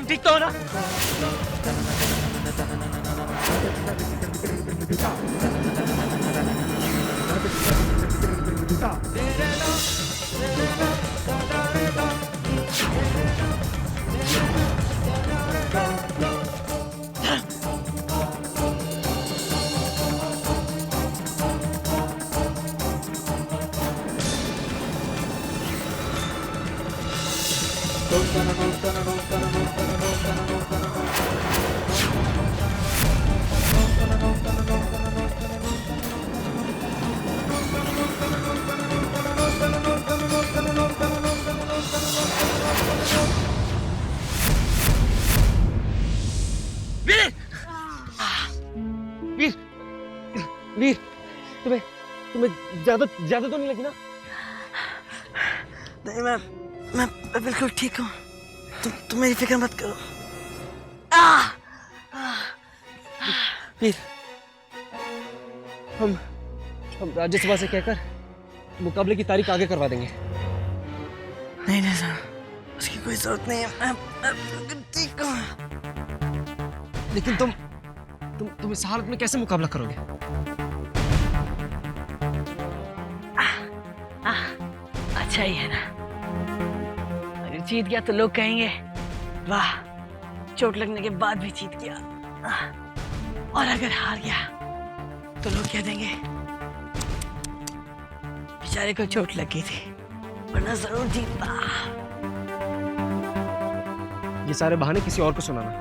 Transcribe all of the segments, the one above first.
ठीक तो हो ना? वीर! वीर! वीर! तुम्हें ज्यादा तो नहीं लगी ना? नहीं, मैं बिल्कुल ठीक हूँ। तुम मेरी फिक्र मत करो। वीर, हम राज्यसभा से कहकर मुकाबले की तारीख आगे करवा देंगे। नहीं सर, उसकी कोई जरूरत नहीं है। मैं बिल्कुल ठीक हूँ। लेकिन तुम इस हालत में कैसे मुकाबला करोगे? अच्छा ही है ना। अगर जीत गया तो लोग कहेंगे वाह, चोट लगने के बाद भी जीत गया। और अगर हार गया तो लोग कह देंगे बेचारे को चोट लगी थी, वरना जरूर जीतता। ये सारे बहाने किसी और को सुनाना,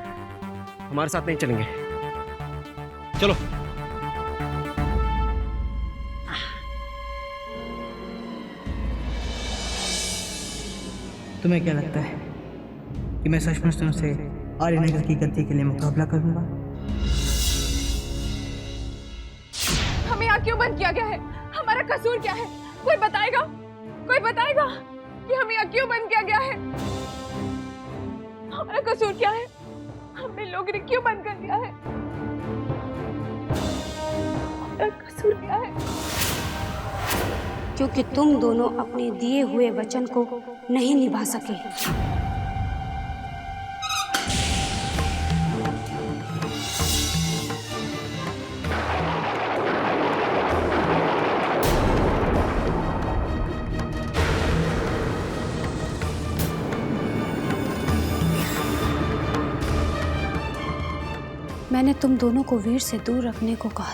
हमारे साथ नहीं चलेंगे। चलो। तुम्हें क्या लगता है कि मैं सचमुच तुमसे आर्यनगर की गद्दी के लिए मुकाबला करूंगा? हमें यहाँ क्यों बंद किया गया है? हमारा कसूर क्या है? कोई बताएगा कि हमें यहाँ क्यों बंद किया गया है? हमारा कसूर क्या है? हमने लोगों ने क्यों बंद कर दिया है? हमारा कसूर क्या है? क्योंकि तुम दोनों अपने दिए हुए वचन को नहीं निभा सके। मैंने तुम दोनों को वीर से दूर रखने को कहा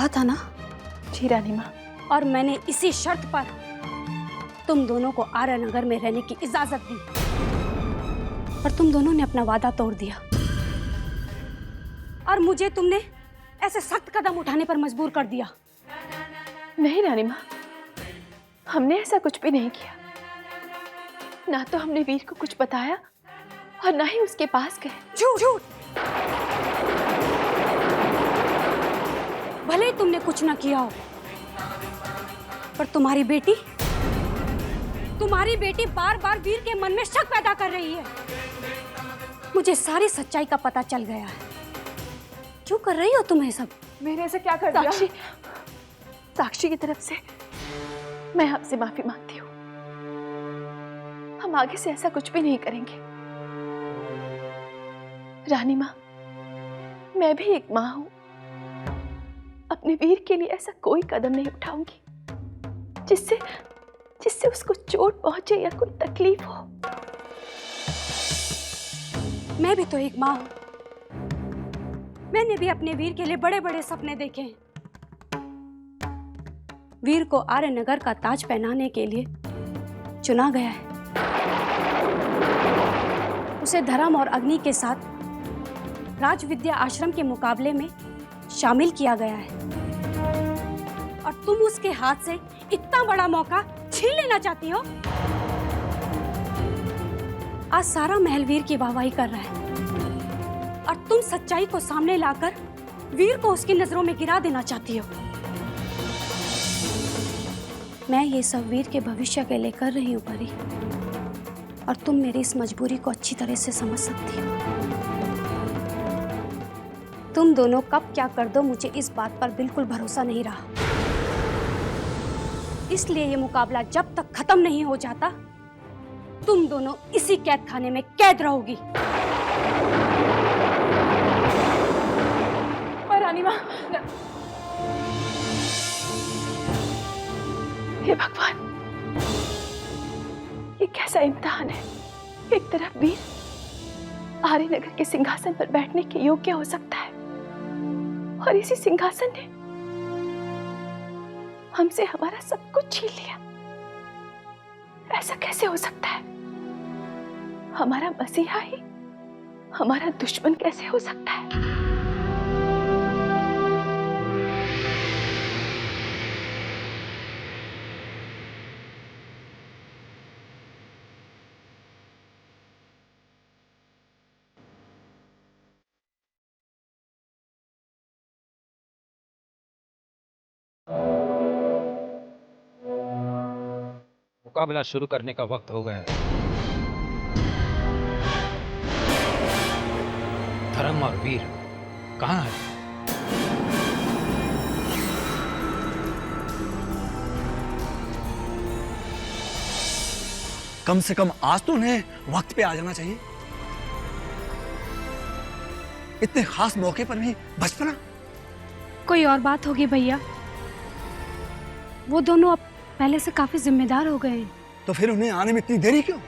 था ना? जी रानी माँ। और मैंने इसी शर्त पर तुम दोनों को आर्यनगर में रहने की इजाजत दी, पर तुम दोनों ने अपना वादा तोड़ दिया और मुझे तुमने ऐसे सख्त कदम उठाने पर मजबूर कर दिया। नहीं रानी माँ, हमने ऐसा कुछ भी नहीं किया। ना तो हमने वीर को कुछ बताया और ना ही उसके पास गए। झूठ! भले ही तुमने कुछ ना किया हो, पर तुम्हारी बेटी बार बार वीर के मन में शक पैदा कर रही है। मुझे सारी सच्चाई का पता चल गया है। क्यों कर रही हो तुम ये सब? मैंने ऐसा क्या कर दिया? साक्षी की तरफ से मैं आपसे माफी मांगती हूँ। हम आगे से ऐसा कुछ भी नहीं करेंगे। रानी माँ, मैं भी एक माँ हूँ। अपने वीर के लिए ऐसा कोई कदम नहीं उठाऊंगी जिससे उसको चोट पहुंचे या कोई तकलीफ हो। मैं भी तो एक माँ हूँ। मैंने भी अपने वीर के लिए बड़े बड़े सपने देखे हैं। वीर को आर्यनगर का ताज पहनाने के लिए चुना गया है। उसे धर्म और अग्नि के साथ राजविद्या आश्रम के मुकाबले में शामिल किया गया है, और तुम उसके हाथ से इतना बड़ा मौका छीन लेना चाहती हो। आज सारा महल वीर की वाहवाही कर रहा है, और तुम सच्चाई को सामने लाकर वीर को उसकी नजरों में गिरा देना चाहती हो। मैं ये सब वीर के भविष्य के लिए कर रही हूँ परी, और तुम मेरी इस मजबूरी को अच्छी तरह से समझ सकती हो। तुम दोनों कब क्या कर दो, मुझे इस बात पर बिल्कुल भरोसा नहीं रहा। इसलिए ये मुकाबला जब तक खत्म नहीं हो जाता तुम दोनों इसी कैद खाने में कैद रहोगी। और रानी माँ, हे भगवान, ये कैसा इम्तिहान है। एक तरफ वीर आर्यनगर के सिंहासन पर बैठने के योग्य हो सकता है और इसी सिंहासन ने हमसे हमारा सब कुछ छीन लिया। ऐसा कैसे हो सकता है? हमारा मसीहा ही हमारा दुश्मन कैसे हो सकता है? मुकाबला शुरू करने का वक्त हो गया है। धर्म और वीर कहाँ है? कम से कम आज तो उन्हें वक्त पे आ जाना चाहिए। इतने खास मौके पर भी बचपना। कोई और बात होगी भैया, वो दोनों अब पहले से काफी जिम्मेदार हो गए हैं। तो फिर उन्हें आने में इतनी देरी क्यों?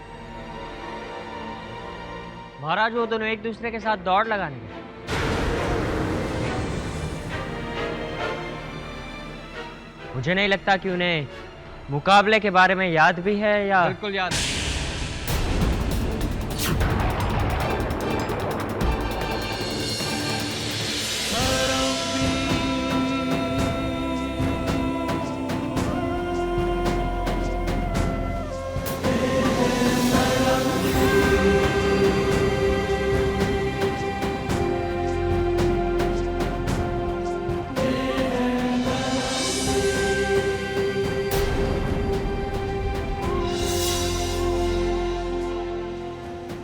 महाराज वो दोनों एक दूसरे के साथ दौड़ लगाने गए। मुझे नहीं लगता कि उन्हें मुकाबले के बारे में याद भी है या बिल्कुल याद है।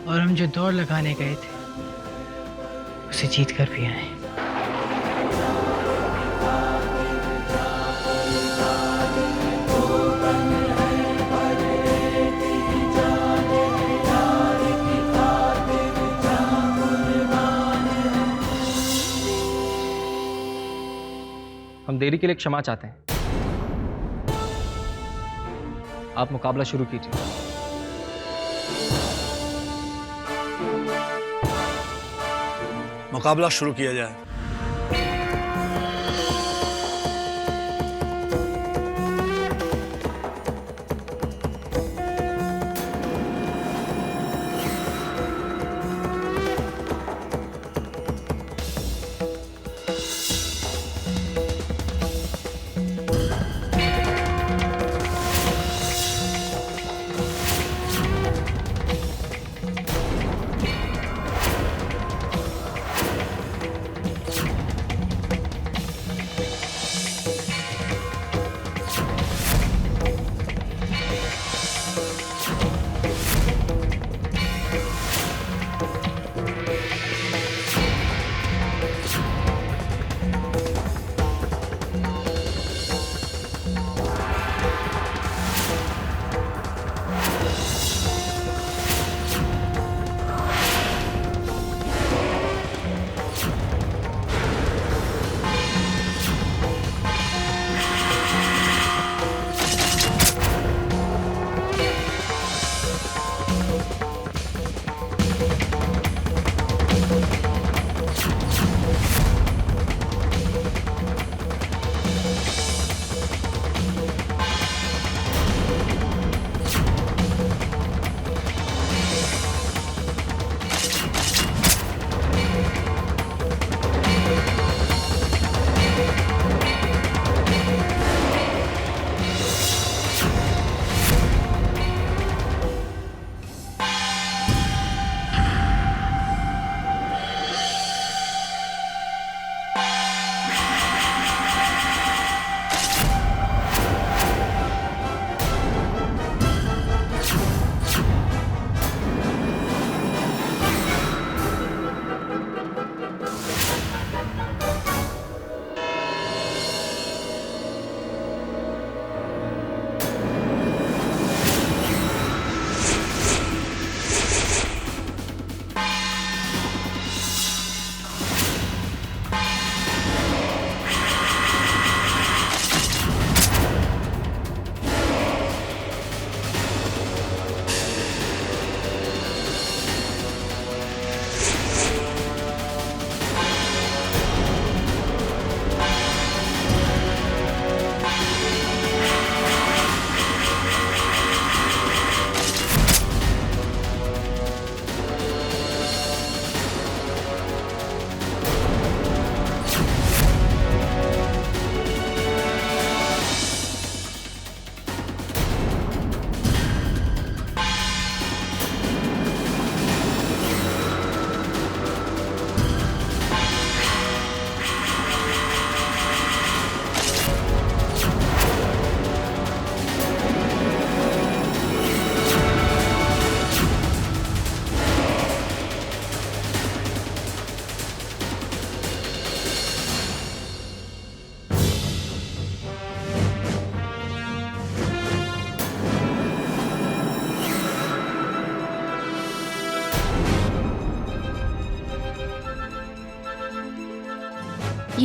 और हम जो दौड़ लगाने गए थे उसे जीत कर भी आए। हम देरी के लिए क्षमा चाहते हैं। आप मुकाबला शुरू कीजिए। मुकाबला शुरू किया जाए।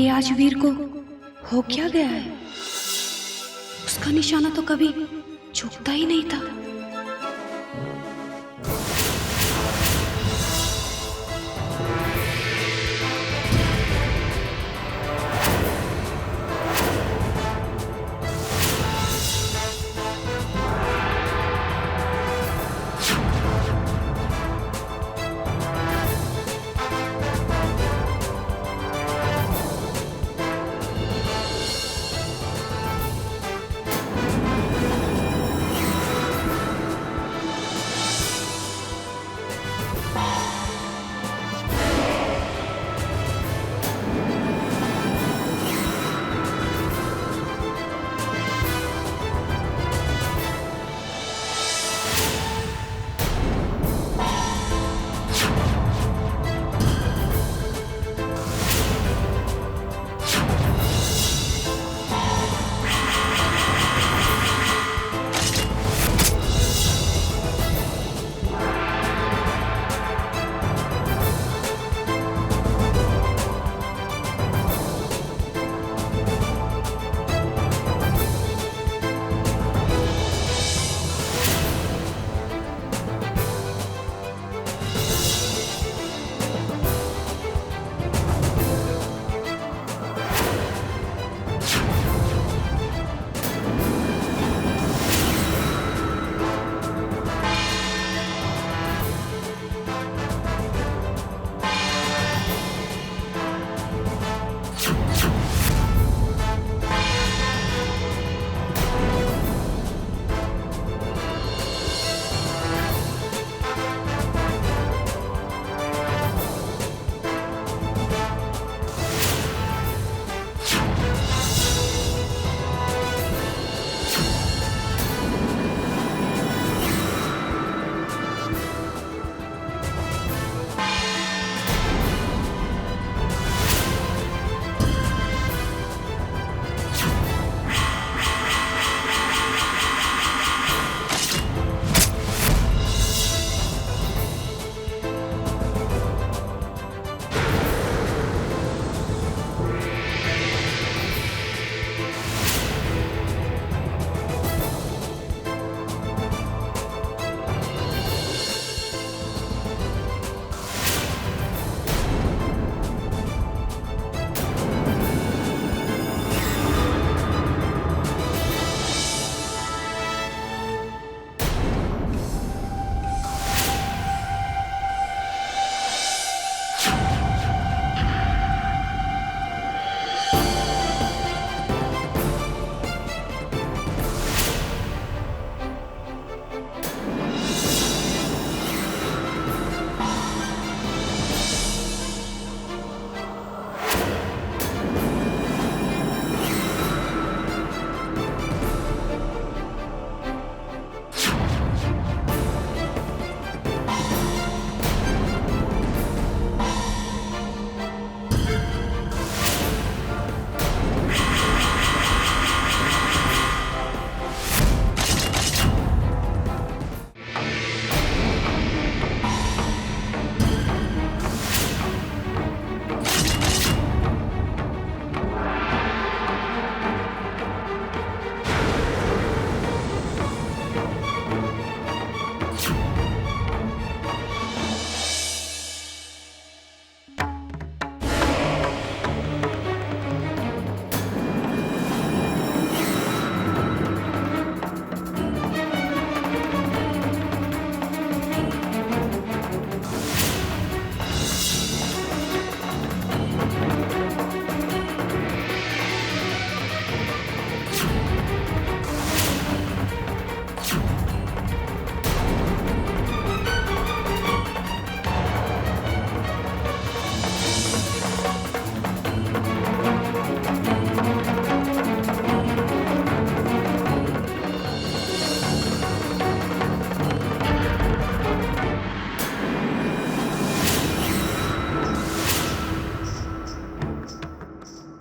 ये आज वीर को हो क्या गया है? उसका निशाना तो कभी झुकता ही नहीं था।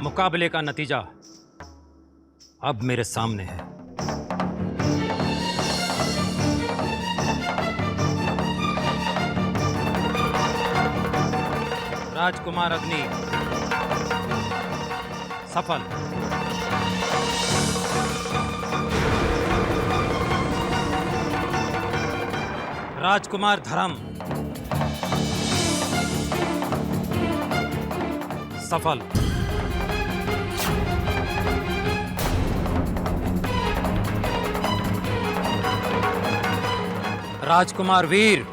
मुकाबले का नतीजा अब मेरे सामने है। राजकुमार अग्नि असफल। राजकुमार धर्म सफल। राजकुमार वीर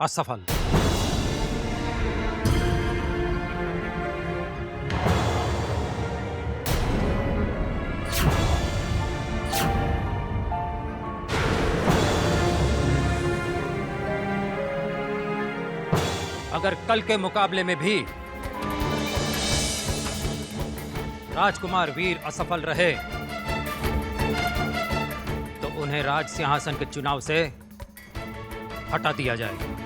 असफल। अगर कल के मुकाबले में भी राजकुमार वीर असफल रहे तो उन्हें राज सिंहासन के चुनाव से हटा दिया जाएगा।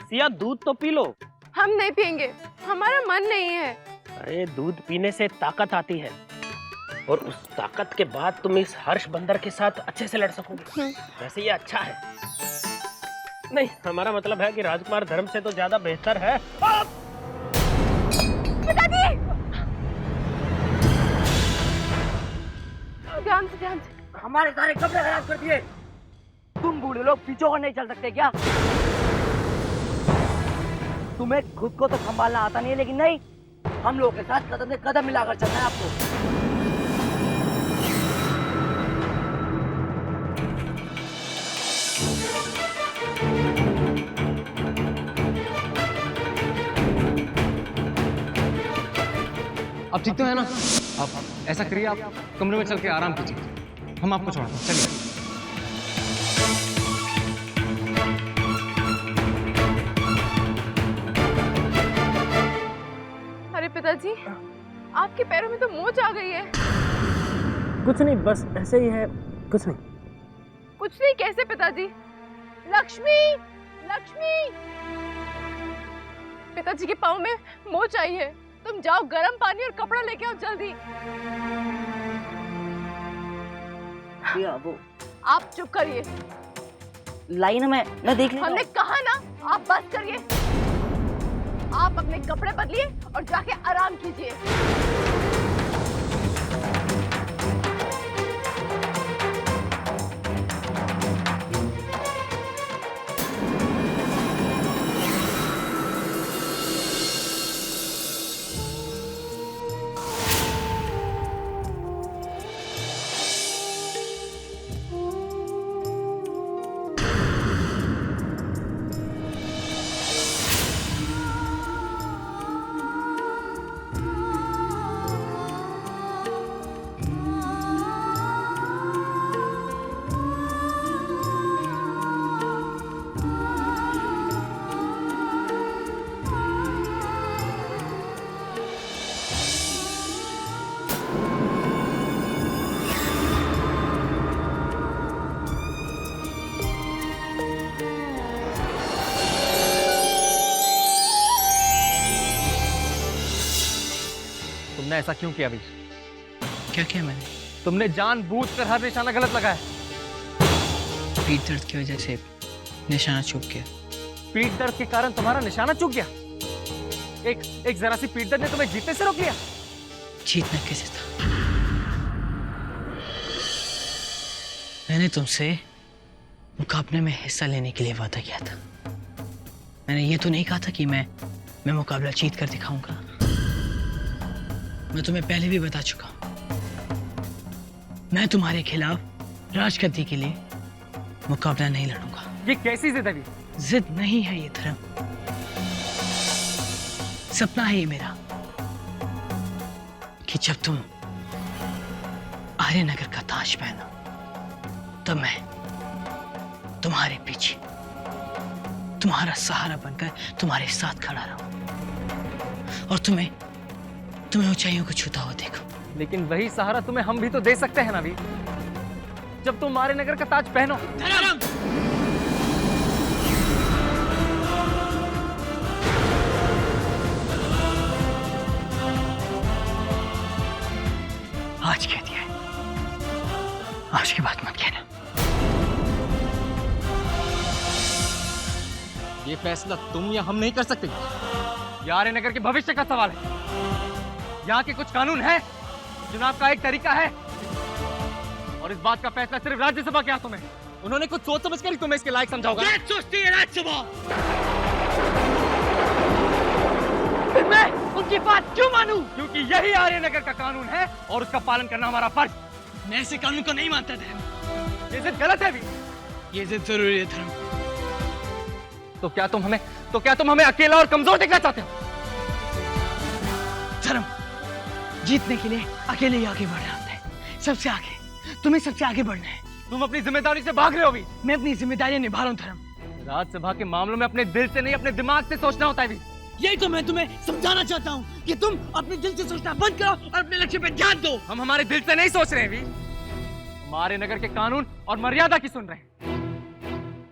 सिया दूध तो पी लो। हम नहीं पियेंगे, हमारा मन नहीं है। अरे दूध पीने से ताकत आती है और उस ताकत के बाद तुम इस हर्ष बंदर के साथ अच्छे से लड़ सकोगे। वैसे ये अच्छा है। नहीं, हमारा मतलब है कि राजकुमार धर्म से तो ज्यादा बेहतर है। पिताजी! ध्यान से, ध्यान से। हमारे सारे कपड़े खराब कर दिए। तुम बूढ़े लोग पीछे और नहीं चल सकते क्या? तुम्हें खुद को तो संभालना आता नहीं है, लेकिन नहीं, हम लोगों के साथ कदम से कदम मिलाकर चलना है आपको। अब ठीक तो है ना? आप ऐसा करिए, आप कमरे में चल के आराम कीजिए, हम आपको छोड़ते हैं। चलिए। अरे पिताजी, आपके पैरों में तो मोच आ गई है। कुछ नहीं, बस ऐसे ही है, कुछ नहीं। कुछ नहीं कैसे पिताजी? लक्ष्मी, लक्ष्मी! पिताजी के पाँव में मोच आई है। तुम जाओ, गर्म पानी और कपड़ा लेके आओ जल्दी। वो आप चुप करिए। लाइन में मैं देख लेता हूँ। हमने कहा ना, आप बस करिए। आप अपने कपड़े बदलिए और जाके आराम कीजिए। तुमने ऐसा क्यों किया वीर? क्या किया मैंने? तुमने जानबूझकर हर निशाना गलत लगाया। पीठ दर्द की वजह से निशाना चूक गया। पीठ दर्द के कारण तुम्हारा निशाना चूक गया? एक जरा सी पीठ दर्द ने तुम्हें जीतने से रोक लिया? जीतना कैसे था? मैंने तुमसे मुकाबले में हिस्सा लेने के लिए वादा किया था। मैंने ये तो नहीं कहा था कि मैं मुकाबला जीत कर दिखाऊंगा। मैं तुम्हें पहले भी बता चुका हूं, मैं तुम्हारे खिलाफ राजगद्दी के लिए मुकाबला नहीं लड़ूंगा। ये कैसी जिद है? जिद नहीं है ये धर्म, सपना है ये मेरा कि जब तुम आर्यनगर का ताज पहनो तब मैं तुम्हारे पीछे तुम्हारा सहारा बनकर तुम्हारे साथ खड़ा रहूं और तुम्हें ऊंचाइयों को छूता हुआ देखो। लेकिन वही सहारा तुम्हें हम भी तो दे सकते हैं ना वीर, जब तुम हमारे नगर का ताज पहनो। आज कह दिया है, आज की बात मत कहना। ये फैसला तुम या हम नहीं कर सकते। ये आर्य नगर के भविष्य का सवाल है। यहाँ के कुछ कानून हैं, चुनाव का एक तरीका है, और इस बात का फैसला सिर्फ राज्यसभा के हाथों में। उन्होंने कुछ सोच समझ कर ही तुम्हें इसके लायक समझा होगा। क्या सोचती है राज्यसभा? फिर मैं उनकी बात क्यों मानूं? क्योंकि यही आर्य नगर का कानून है और उसका पालन करना हमारा फर्ज। मैं ऐसे कानून को नहीं मानता धर्म। ये जिद गलत है भी। ये जिद जरूरी है धर्म। तो क्या तुम हमें अकेला और कमजोर दिखना चाहते हो? धर्म, जीतने के लिए अकेले ही आगे बढ़ना होता है, सबसे आगे। तुम्हें सबसे आगे बढ़ना है। तुम अपनी जिम्मेदारी से भाग रहे हो भी। मैं अपनी जिम्मेदारियां निभा रहा हूँ धर्म। राज्यसभा के मामलों में अपने दिल से नहीं, अपने दिमाग से सोचना होता है भी। यही तो मैं तुम्हें समझाना चाहता हूँ कि तुम अपने दिल से सोचना बंद करो और अपने लक्ष्य पे ध्यान दो। हम हमारे दिल से नहीं सोच रहे हैं भी, हमारे नगर के कानून और मर्यादा की सुन रहे हैं।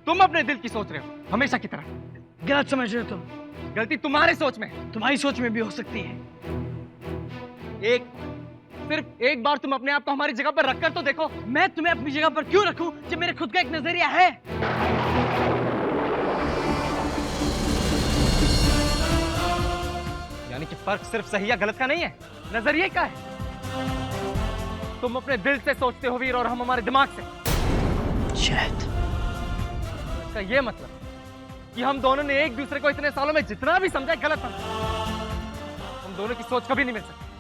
तुम अपने दिल की सोच रहे हो, हमेशा की तरह। गलत समझ रहे हो तुम। गलती तुम्हारे सोच में है। तुम्हारी सोच में भी हो सकती है। सिर्फ एक बार तुम अपने आप को हमारी जगह पर रखकर तो देखो। मैं तुम्हें अपनी जगह पर क्यों रखूं जब मेरे खुद का एक नजरिया है? यानी कि फर्क सिर्फ सही या गलत का नहीं है, नजरिए का है। तुम अपने दिल से सोचते हो वीर, और हम हमारे दिमाग से। शायद इसका ये मतलब कि हम दोनों ने एक दूसरे को इतने सालों में जितना भी समझा गलत समझा। हम दोनों की सोच कभी नहीं मिल सकती।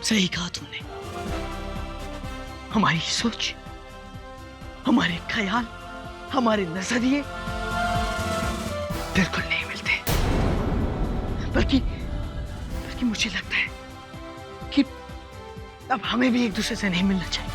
सही कहा तुमने। हमारी सोच, हमारे ख्याल, हमारे नजरिए बिल्कुल नहीं मिलते। बल्कि मुझे लगता है कि अब हमें भी एक दूसरे से नहीं मिलना चाहिए।